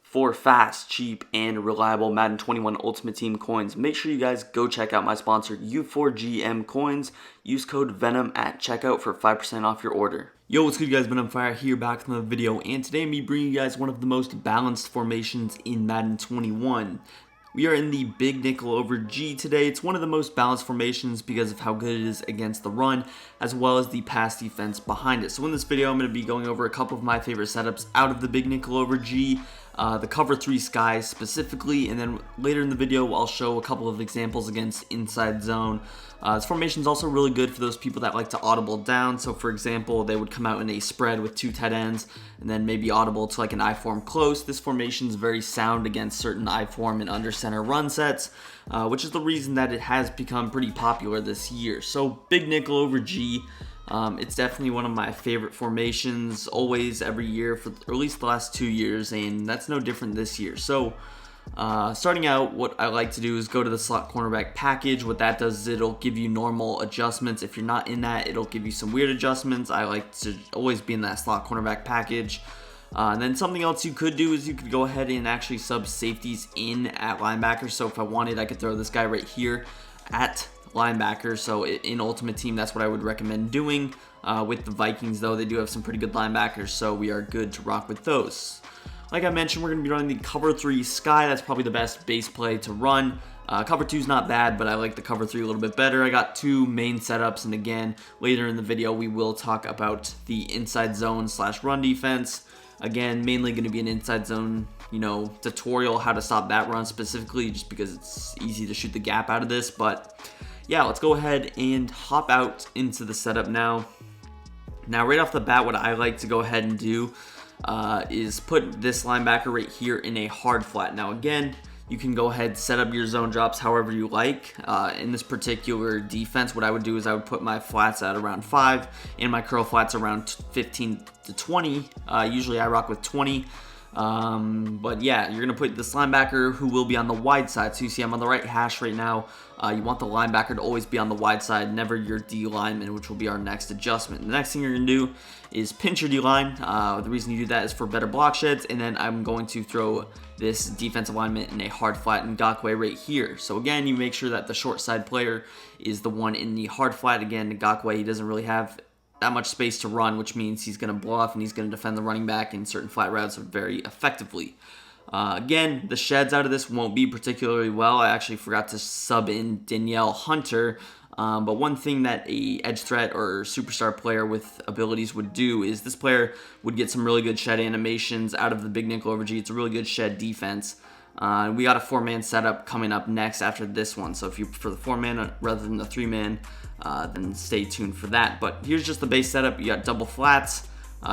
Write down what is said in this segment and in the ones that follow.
For fast, cheap, and reliable Madden 21 Ultimate Team coins, make sure you guys go check out my sponsor U4GM Coins. Use code VENM at checkout for 5% off your order. Yo, what's good, guys? VENM Fire here, back with another video, and today I'm bringing you guys one of the most balanced formations in Madden 21. We are in the big nickel over G today. It's one of the most balanced formations because of how good it is against the run, as well as the pass defense behind it. So in this video, I'm going to be going over a couple of my favorite setups out of the big nickel over G, the cover 3 sky specifically, and then later in the video, I'll show a couple of examples against inside zone. This formation is also really good for those people that like to audible down. So for example, they would come out in a spread with 2 tight ends and then maybe audible to like an I-form close. This formation is very sound against certain I-form and under center run sets, which is the reason that it has become pretty popular this year. So big nickel over G. It's definitely one of my favorite formations, always, every year, for at least the last 2 years, and that's no different this year. So starting out, what I like to do is go to the slot cornerback package. What that does is it'll give you normal adjustments. If you're not in that, it'll give you some weird adjustments. I like to always be in that slot cornerback package. And then something else you could do is you could go ahead and actually sub safeties in at linebacker. So if I wanted, I could throw this guy right here at linebacker. So in Ultimate Team, that's what I would recommend doing. With the Vikings, though, they do have some pretty good linebackers, so we are good to rock with those. Like I mentioned, we're going to be running the cover 3 sky. That's probably the best base play to run. Cover 2 is not bad, but I like the cover 3 a little bit better. I got 2 main setups, and again, later in the video, we will talk about the inside zone / run defense. Again, mainly going to be an inside zone, tutorial, how to stop that run specifically, just because it's easy to shoot the gap out of this. But yeah, let's go ahead and hop out into the setup now. Now, right off the bat, what I like to go ahead and do is put this linebacker right here in a hard flat. Now again, you can go ahead, set up your zone drops however you like. In this particular defense, what I would do is I would put my flats at around 5 and my curl flats around 15 to 20. Usually I rock with 20. But yeah, you're going to put this linebacker who will be on the wide side. So you see I'm on the right hash right now. You want the linebacker to always be on the wide side, never your D lineman, which will be our next adjustment. The next thing you're going to do is pinch your D line. The reason you do that is for better block sheds. And then I'm going to throw this defensive alignment in a hard flat Ngakwe right here. So again, you make sure that the short side player is the one in the hard flat. Again, Ngakwe, he doesn't really have that much space to run, which means he's going to blow off and he's going to defend the running back in certain flat routes very effectively. Again, the sheds out of this won't be particularly well. I actually forgot to sub in Danielle Hunter, but one thing that a edge threat or superstar player with abilities would do is this player would get some really good shed animations out of the big nickel over G. It's a really good shed defense. We got a 4-man setup coming up next after this one. So if you prefer the 4-man rather than the 3-man, then stay tuned for that. But here's just the base setup. You got double flats.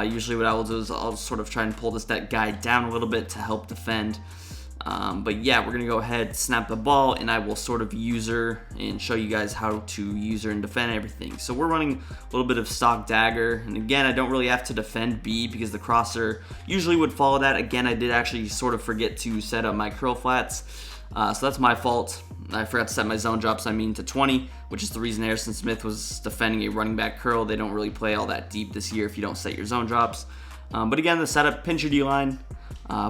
Usually what I will do is I'll sort of try and pull this guy down a little bit to help defend. But yeah, we're going to go ahead, snap the ball, and I will sort of user and show you guys how to user and defend everything. So we're running a little bit of stock dagger. And again, I don't really have to defend B because the crosser usually would follow that. Again, I did actually sort of forget to set up my curl flats. So that's my fault. I forgot to set my zone drops, to 20, which is the reason Harrison Smith was defending a running back curl. They don't really play all that deep this year if you don't set your zone drops. But again, the setup, pinch your D-line.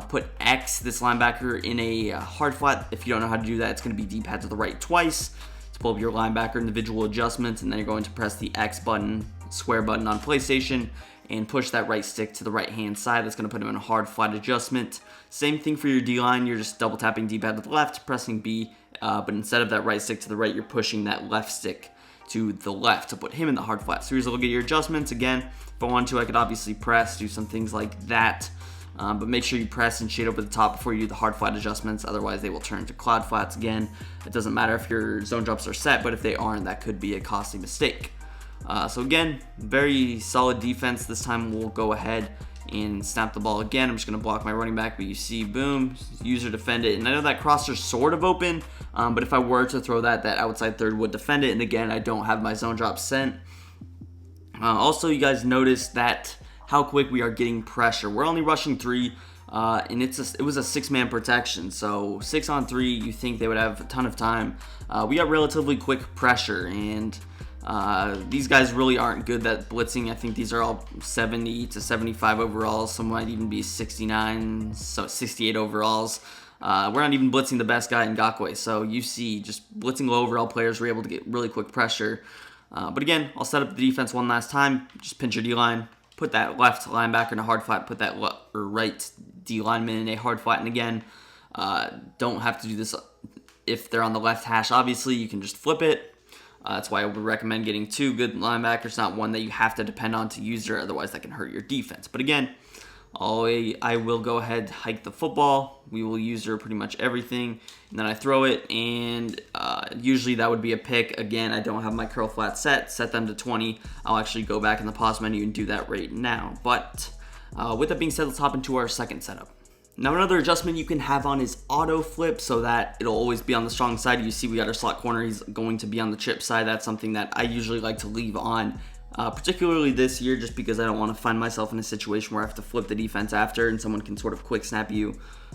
Put X, this linebacker, in a hard flat. If you don't know how to do that, it's going to be D-pad to the right twice to pull up your linebacker individual adjustments, and then you're going to press the X button, square button on PlayStation, and push that right stick to the right-hand side. That's going to put him in a hard flat adjustment. Same thing for your D-line. You're just double tapping D-pad to the left, pressing B, but instead of that right stick to the right, you're pushing that left stick to the left to put him in the hard flat. So here's a look at your adjustments. Again, if I wanted to, I could obviously press, do some things like that. But make sure you press and shade over the top before you do the hard flat adjustments. Otherwise, they will turn to cloud flats again. It doesn't matter if your zone drops are set, but if they aren't, that could be a costly mistake. So again, very solid defense. This time we'll go ahead and snap the ball again. I'm just going to block my running back, but you see, boom, user defend it. And I know that crosser's sort of open, but if I were to throw that outside third would defend it. And again, I don't have my zone drop sent. Also, you guys notice that how quick we are getting pressure. We're only rushing 3, and it was a 6-man protection. So 6 on 3, you think they would have a ton of time. We got relatively quick pressure, and These guys really aren't good at blitzing. I think these are all 70 to 75 overalls. Some might even be 69, so 68 overalls. We're not even blitzing the best guy in Ngakwe. So you see, just blitzing low overall players, we're able to get really quick pressure. But again, I'll set up the defense one last time. Just pinch your D-line, put that left linebacker in a hard flat, put that right D lineman in a hard flat. And again, don't have to do this if they're on the left hash. Obviously, you can just flip it. That's why I would recommend getting 2 good linebackers, not one that you have to depend on to use there. Otherwise, that can hurt your defense. But again, I will go ahead, hike the football. We will use her pretty much everything. And then I throw it, and usually that would be a pick. Again, I don't have my curl flat set them to 20. I'll actually go back in the pause menu and do that right now. But with that being said, let's hop into our second setup. Now, another adjustment you can have on is auto flip, so that it'll always be on the strong side. You see we got our slot corner. He's going to be on the chip side. That's something that I usually like to leave on, particularly this year, just because I don't want to find myself in a situation where I have to flip the defense after and someone can sort of quick snap you.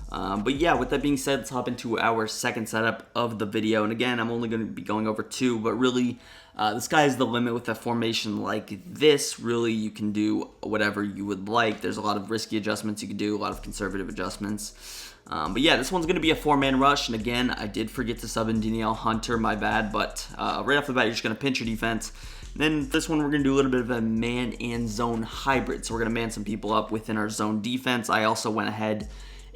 But yeah, with that being said, let's hop into our second setup of the video. And again, I'm only going to be going over 2, but really, the sky is the limit with a formation like this. Really, you can do whatever you would like. There's a lot of risky adjustments you can do, a lot of conservative adjustments. But yeah, this one's going to be a 4-man rush. And again, I did forget to sub in Danielle Hunter, my bad. But right off the bat, you're just going to pinch your defense. And then this one, we're going to do a little bit of a man and zone hybrid. So we're going to man some people up within our zone defense. I also went ahead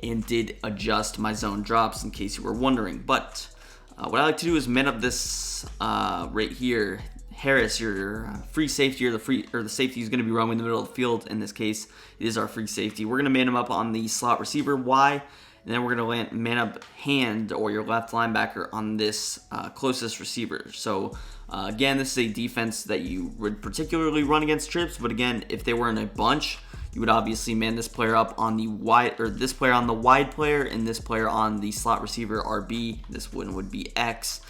and did adjust my zone drops in case you were wondering. But what I like to do is man up this right here. Harris, your free safety, or the safety who's going to be roaming in the middle of the field. In this case, it is our free safety. We're going to man him up on the slot receiver Y, and then we're going to man up hand, or your left linebacker, on this closest receiver. So again, this is a defense that you would particularly run against trips. But again, if they were in a bunch, you would obviously man this player up on the wide, or this player on the wide player, and this player on the slot receiver RB. This one would be X.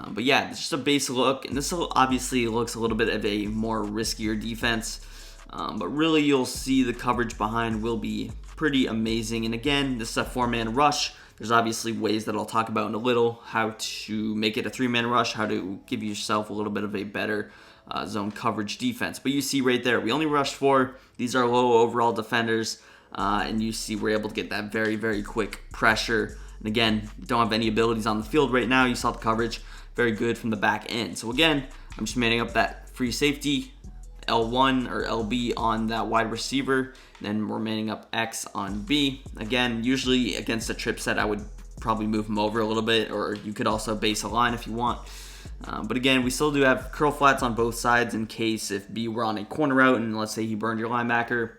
But yeah, it's just a base look, and this obviously looks a little bit of a more riskier defense. But really, you'll see the coverage behind will be pretty amazing. And again, this is a 4-man rush. There's obviously ways that I'll talk about in a little, how to make it a 3-man rush, how to give yourself a little bit of a better zone coverage defense. But you see right there, we only rushed 4. These are low overall defenders, and you see we're able to get that very, very quick pressure. And again, don't have any abilities on the field right now. You saw the coverage, very good from the back end. So again, I'm just manning up that free safety, L1 or LB on that wide receiver. Then we're manning up X on B. Again, usually against a trip set, I would probably move him over a little bit, or you could also base a line if you want. But again, we still do have curl flats on both sides in case if B were on a corner route and let's say he burned your linebacker.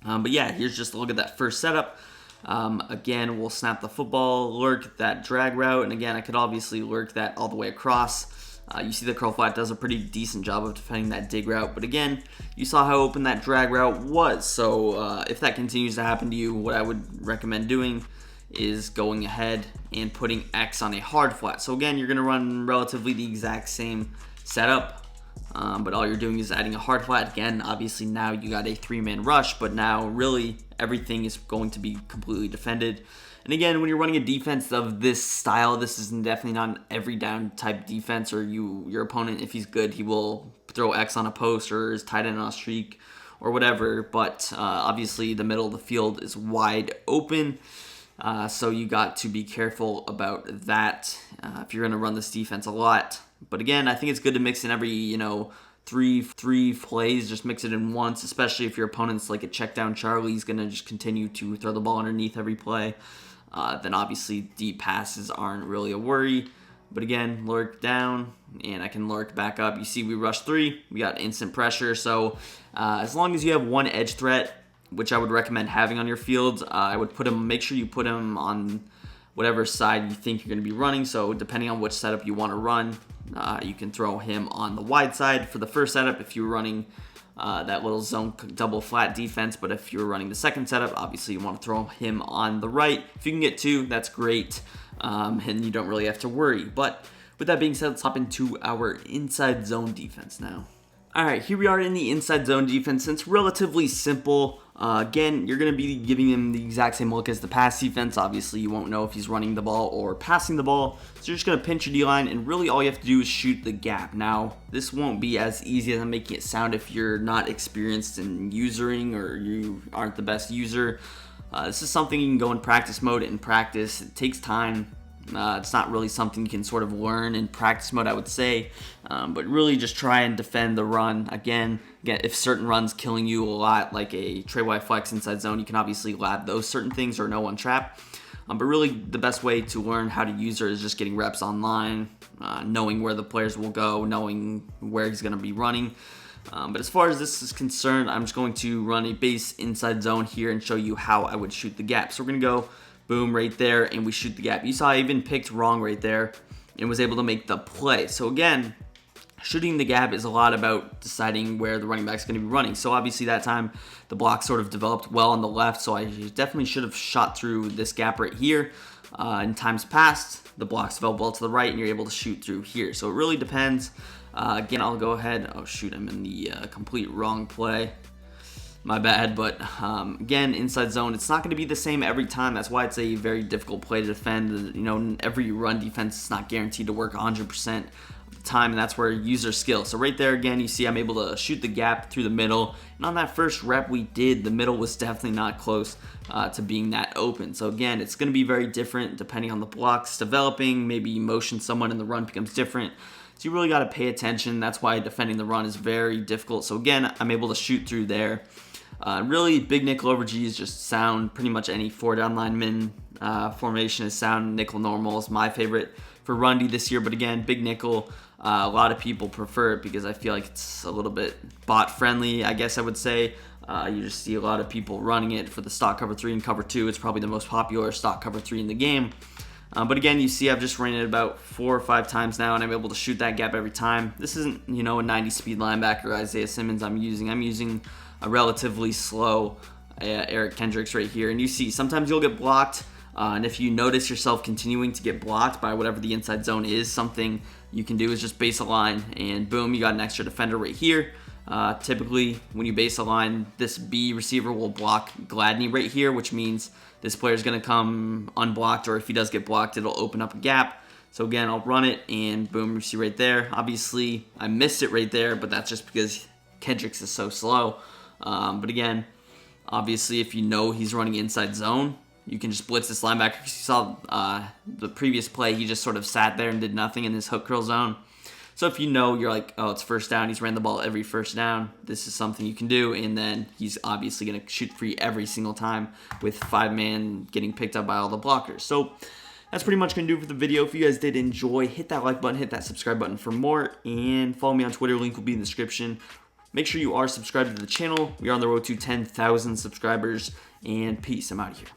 But yeah, here's just a look at that first setup. Again, we'll snap the football, lurk that drag route, and again, I could obviously lurk that all the way across. You see the curl flat does a pretty decent job of defending that dig route, but again, you saw how open that drag route was. So if that continues to happen to you, what I would recommend doing is going ahead and putting X on a hard flat. So again, you're going to run relatively the exact same setup, but all you're doing is adding a hard flat. Again, obviously now you got a 3-man rush, but now really everything is going to be completely defended. And again, when you're running a defense of this style, this is definitely not an every down type defense, or your opponent, if he's good, he will throw X on a post or is tight end on a streak or whatever. But obviously the middle of the field is wide open. So you got to be careful about that if you're going to run this defense a lot. But again, I think it's good to mix in every, three plays. Just mix it in once, especially if your opponent's like a check down Charlie. He's going to just continue to throw the ball underneath every play. Then obviously deep passes aren't really a worry. But again, lurk down, and I can lurk back up. You see we rushed 3. We got instant pressure. So as long as you have one edge threat, which I would recommend having on your field, I would make sure you put him on whatever side you think you're going to be running. So depending on which setup you want to run, you can throw him on the wide side for the first setup if you're running that little zone double flat defense. But if you're running the second setup, obviously you want to throw him on the right. If you can get 2, that's great, and you don't really have to worry. But with that being said, let's hop into our inside zone defense now. All right, here we are in the inside zone defense. It's relatively simple. Again, you're going to be giving him the exact same look as the pass defense. Obviously, you won't know if he's running the ball or passing the ball. So you're just going to pinch your D-line, and really all you have to do is shoot the gap. Now, this won't be as easy as I'm making it sound if you're not experienced in usering or you aren't the best user. This is something you can go in practice mode and practice. It takes time. It's not really something you can sort of learn in practice mode, I would say, but really just try and defend the run. Again, if certain runs killing you a lot, like a Trey Y flex inside zone, you can obviously lab those certain things or no one trap. But really, the best way to learn how to use her is just getting reps online, knowing where the players will go, knowing where he's going to be running. But as far as this is concerned, I'm just going to run a base inside zone here and show you how I would shoot the gap. So we're going to go boom right there, and we shoot the gap. You saw I even picked wrong right there and was able to make the play. So again, shooting the gap is a lot about deciding where the running back's going to be running. So obviously that time the block sort of developed well on the left, so I definitely should have shot through this gap right here. In times past, the blocks develop well to the right, and you're able to shoot through here. So it really depends. Again, I'll go ahead. Oh shoot, I'm in the complete wrong play. My bad, but again, inside zone, it's not going to be the same every time. That's why it's a very difficult play to defend. You know, every run defense is not guaranteed to work 100% of the time, and that's where user skill. So right there, again, you see I'm able to shoot the gap through the middle, and on that first rep we did, the middle was definitely not close to being that open. So again, it's going to be very different depending on the blocks developing. Maybe you motion someone and the run becomes different. So you really got to pay attention. That's why defending the run is very difficult. So again, I'm able to shoot through there. Really, big nickel over G is just sound. Pretty much any 4-down lineman formation is sound. Nickel normal is my favorite for run D this year. But again, big nickel, a lot of people prefer it because I feel like it's a little bit bot friendly, I guess I would say. You just see a lot of people running it for the stock cover 3 and cover 2. It's probably the most popular stock cover 3 in the game. But again, you see I've just ran it about 4 or 5 times now, and I'm able to shoot that gap every time. This isn't, you know, a 90-speed linebacker Isaiah Simmons I'm using a relatively slow Eric Kendricks right here. And you see sometimes you'll get blocked, and if you notice yourself continuing to get blocked by whatever the inside zone is, something you can do is just base a line, and boom, you got an extra defender right here. Typically, when you base a line, this B receiver will block Gladney right here, which means this player is going to come unblocked, or if he does get blocked, it'll open up a gap. So again, I'll run it, and boom, you see right there. Obviously, I missed it right there, but that's just because Kendricks is so slow. But again, obviously, if you know he's running inside zone, you can just blitz this linebacker. You saw the previous play, he just sort of sat there and did nothing in this hook curl zone. So if you know, you're like, oh, it's first down, he's ran the ball every first down, this is something you can do, and then he's obviously going to shoot free every single time with 5-man getting picked up by all the blockers. So that's pretty much going to do it for the video. If you guys did enjoy, hit that like button, hit that subscribe button for more, and follow me on Twitter. Link will be in the description. Make sure you are subscribed to the channel. We are on the road to 10,000 subscribers, and peace. I'm out of here.